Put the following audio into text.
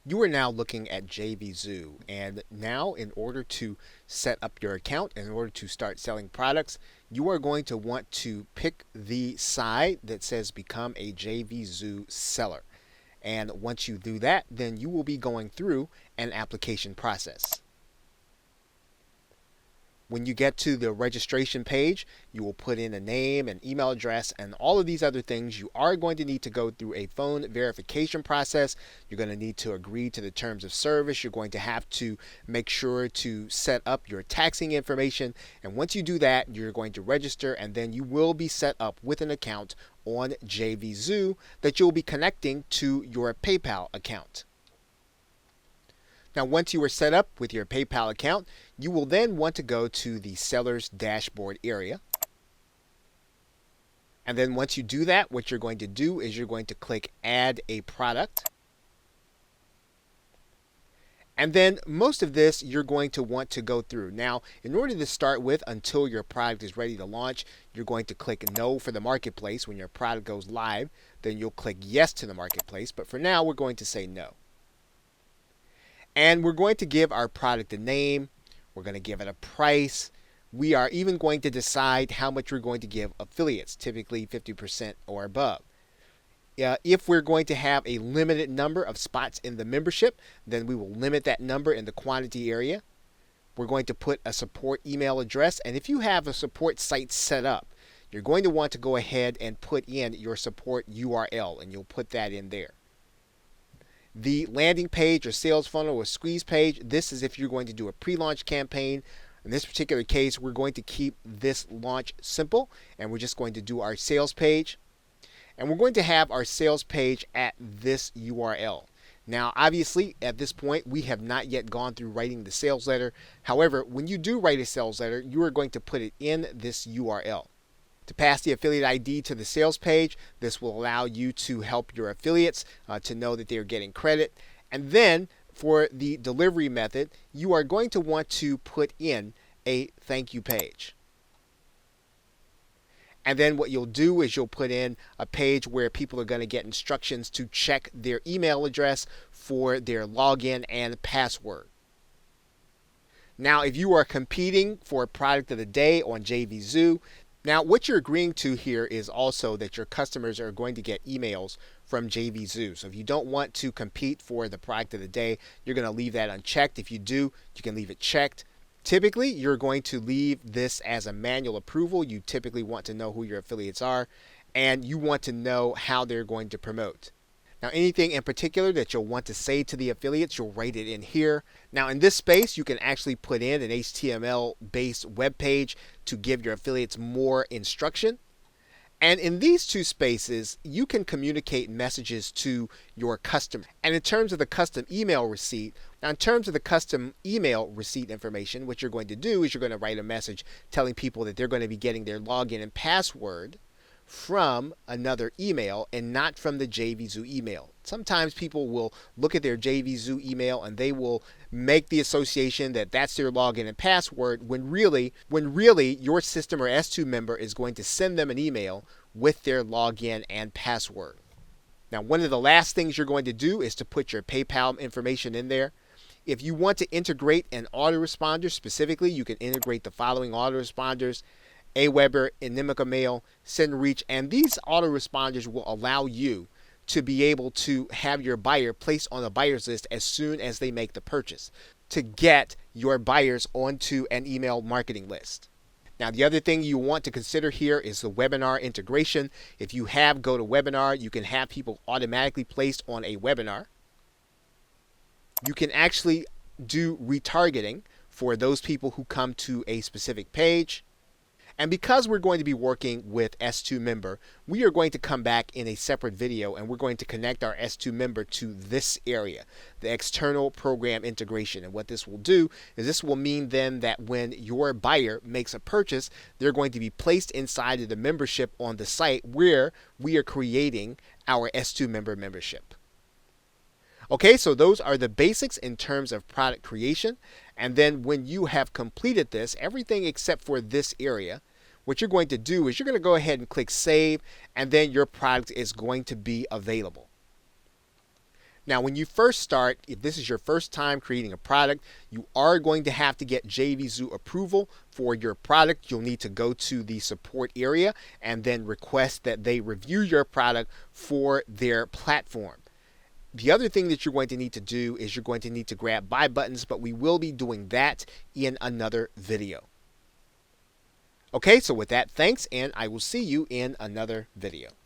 You are now looking at JVZoo, and now in order to set up your account, in order to start selling products, you are going to want to pick the side that says become a JVZoo seller. And once you do that, then you will be going through an application process. When you get to the registration page, you will put in a name, an email address, and all of these other things. You are going to need to go through a phone verification process. You're going to need to agree to the terms of service. You're going to have to make sure to set up your taxing information. And once you do that, you're going to register, and then you will be set up with an account on JVZoo that you'll be connecting to your PayPal account. Now, once you are set up with your PayPal account, you will then want to go to the seller's dashboard area. And then once you do that, what you're going to do is you're going to click Add a Product. And then most of this you're going to want to go through. Now, in order to start with, until your product is ready to launch, you're going to click No for the marketplace. When your product goes live, then you'll click Yes to the marketplace. But for now, we're going to say No. And we're going to give our product a name. We're going to give it a price. We are even going to decide how much we're going to give affiliates, typically 50% or above. If we're going to have a limited number of spots in the membership, then we will limit that number in the quantity area. We're going to put a support email address. And if you have a support site set up, you're going to want to go ahead and put in your support URL, and you'll put that in there. The landing page or sales funnel or squeeze page, this is if you're going to do a pre-launch campaign. In this particular case, we're going to keep this launch simple, and we're just going to do our sales page. And we're going to have our sales page at this URL. Now, obviously, at this point, we have not yet gone through writing the sales letter. However, when you do write a sales letter, you are going to put it in this URL. To pass the affiliate ID to the sales page, this will allow you to help your affiliates to know that they're getting credit. And then for the delivery method, you are going to want to put in a thank you page. And then what you'll do is you'll put in a page where people are going to get instructions to check their email address for their login and password. Now, if you are competing for product of the day on JVZoo, now, what you're agreeing to here is also that your customers are going to get emails from JVZoo. So if you don't want to compete for the product of the day, you're going to leave that unchecked. If you do, you can leave it checked. Typically, you're going to leave this as a manual approval. You typically want to know who your affiliates are, and you want to know how they're going to promote. Now, anything in particular that you'll want to say to the affiliates, you'll write it in here. Now, in this space, you can actually put in an HTML-based web page to give your affiliates more instruction. And in these two spaces, you can communicate messages to your customer. And in terms of the custom email receipt, now in terms of the custom email receipt information, what you're going to do is you're going to write a message telling people that they're going to be getting their login and password from another email and not from the JVZoo email. Sometimes people will look at their JVZoo email and they will make the association that that's their login and password when really your system or S2 member is going to send them an email with their login and password. Now, one of the last things you're going to do is to put your PayPal information in there. If you want to integrate an autoresponder specifically, you can integrate the following autoresponders: Aweber, Inimica Mail, SendReach, and these autoresponders will allow you to be able to have your buyer placed on a buyer's list as soon as they make the purchase to get your buyers onto an email marketing list. Now, the other thing you want to consider here is the webinar integration. If you have GoToWebinar, you can have people automatically placed on a webinar. You can actually do retargeting for those people who come to a specific page. And because we're going to be working with S2 member, we are going to come back in a separate video and we're going to connect our S2 member to this area, the external program integration. And what this will do is this will mean then that when your buyer makes a purchase, they're going to be placed inside of the membership on the site where we are creating our S2 member membership. Okay, so those are the basics in terms of product creation. And then when you have completed this, everything except for this area, what you're going to do is you're going to go ahead and click save, and then your product is going to be available. Now, when you first start, if this is your first time creating a product, you are going to have to get JVZoo approval for your product. You'll need to go to the support area and then request that they review your product for their platform. The other thing that you're going to need to do is you're going to need to grab buy buttons, but we will be doing that in another video. Okay, so with that, thanks, and I will see you in another video.